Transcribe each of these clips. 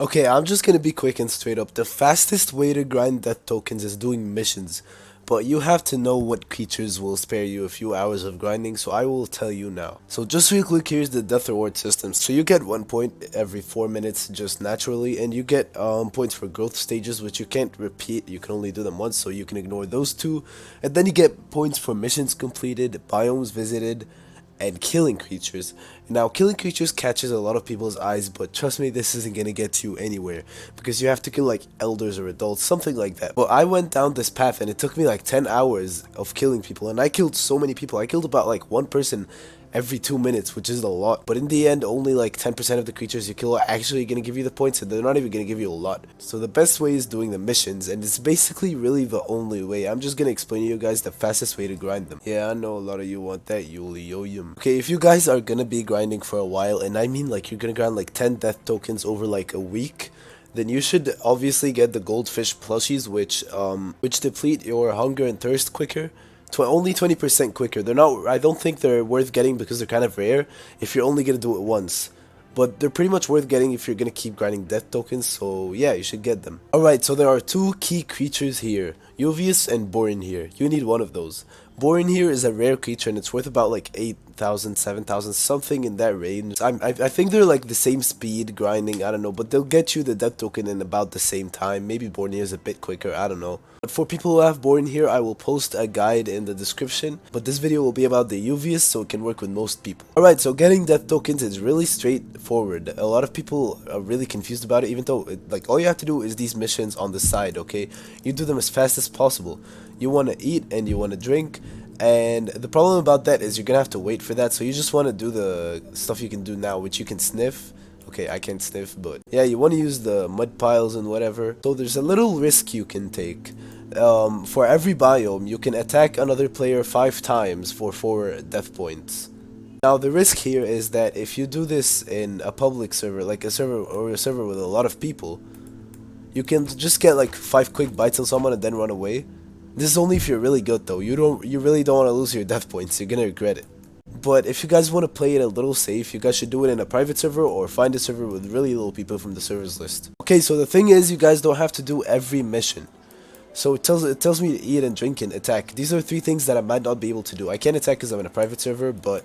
Okay, I'm just gonna be quick and straight up. The fastest way to grind death tokens is doing missions, but you have to know what creatures will spare you a few hours of grinding, so I will tell you now. So just real quick, here's the death reward system. So you get 1 point every 4 minutes just naturally, and you get points for growth stages, which you can't repeat, you can only do them once, so you can ignore those two. And then you get points for missions completed, biomes visited, and killing creatures. Now, killing creatures catches a lot of people's eyes, but trust me, this isn't gonna get you anywhere because you have to kill like elders or adults, something like that. But I went down this path and it took me like 10 hours of killing people, and I killed so many people. I killed about like one person every 2 minutes, which is a lot. But in the end, only like 10% of the creatures you kill are actually going to give you the points, and they're not even going to give you a lot. So the best way is doing the missions, and it's basically really the only way. I'm just going to explain to you guys the fastest way to grind them. Yeah, I know a lot of you want that, Yuliyoyum. Okay, if you guys are going to be grinding for a while, and I mean like you're going to grind like 10 death tokens over like a week, then you should obviously get the goldfish plushies, which deplete your hunger and thirst quicker. Only 20% quicker. They're not. I don't think they're worth getting because they're kind of rare if you're only gonna do it once. But they're pretty much worth getting if you're gonna keep grinding death tokens. So yeah, you should get them. Alright, so there are two key creatures here, Uvius and Borenhir. You need one of those. Borenhir is a rare creature and it's worth about like 8,000, 7,000, something in that range. I think they're like the same speed grinding, I don't know, but they'll get you the death token in about the same time. Maybe Borenhir is a bit quicker, I don't know. But for people who have Borenhir, I will post a guide in the description, but this video will be about the Uvius, so it can work with most people. Alright, so getting death tokens is really straightforward. A lot of people are really confused about it, even though like all you have to do is these missions on the side, okay? You do them as fast as possible. You want to eat and you want to drink, and the problem about that is you're gonna have to wait for that, so you just want to do the stuff you can do now, which you can sniff. Okay, I can't sniff, but yeah, you want to use the mud piles and whatever. So there's a little risk you can take. For every biome, you can attack another player 5 times for 4 death points. Now the risk here is that if you do this in a public server, like a server or a server with a lot of people, you can just get like 5 quick bites on someone and then run away. This is only if you're really good though. You really don't want to lose your death points. You're gonna regret it. But if you guys want to play it a little safe, you guys should do it in a private server or find a server with really little people from the servers list. Okay, so the thing is, you guys don't have to do every mission. So it tells me to eat and drink and attack. These are 3 things that I might not be able to do. I can't attack because I'm in a private server, but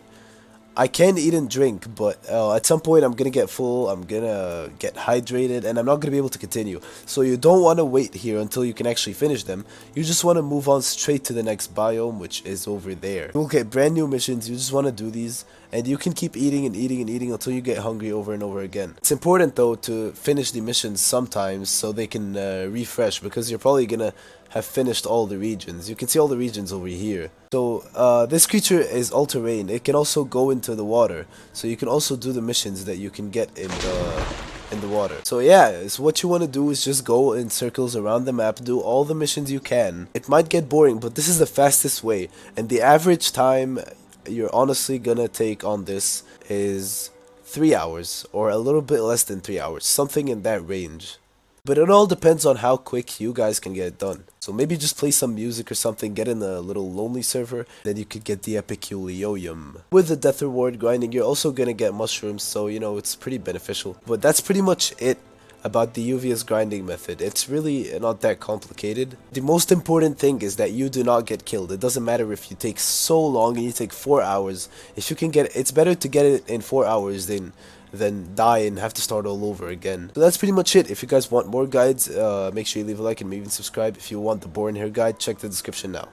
I can eat and drink, but at some point I'm gonna get full, I'm gonna get hydrated, and I'm not gonna be able to continue. So you don't want to wait here until you can actually finish them. You just want to move on straight to the next biome, which is over there. You'll get brand new missions, you just want to do these, and you can keep eating and eating and eating until you get hungry over and over again. It's important though to finish the missions sometimes so they can refresh, because you're probably gonna have finished all the regions. You can see all the regions over here. So this creature is all-terrain. It can also go into the water, so you can also do the missions that you can get in the water. So yeah, so what you want to do is just go in circles around the map, do all the missions you can. It might get boring, but this is the fastest way, and the average time you're honestly gonna take on this is 3 hours, or a little bit less than 3 hours, something in that range. But it all depends on how quick you guys can get it done. So maybe just play some music or something, get in a little lonely server, then you could get the epic Yuliyoyum. With the death reward grinding, you're also gonna get mushrooms, so you know, it's pretty beneficial. But that's pretty much it about the UVS grinding method. It's really not that complicated. The most important thing is that you do not get killed. It doesn't matter if you take so long and you take 4 hours. If you can get it, it's better to get it in 4 hours than die and have to start all over again. So that's pretty much it. If you guys want more guides, make sure you leave a like and maybe subscribe. If you want the Borenhir guide, check the description now.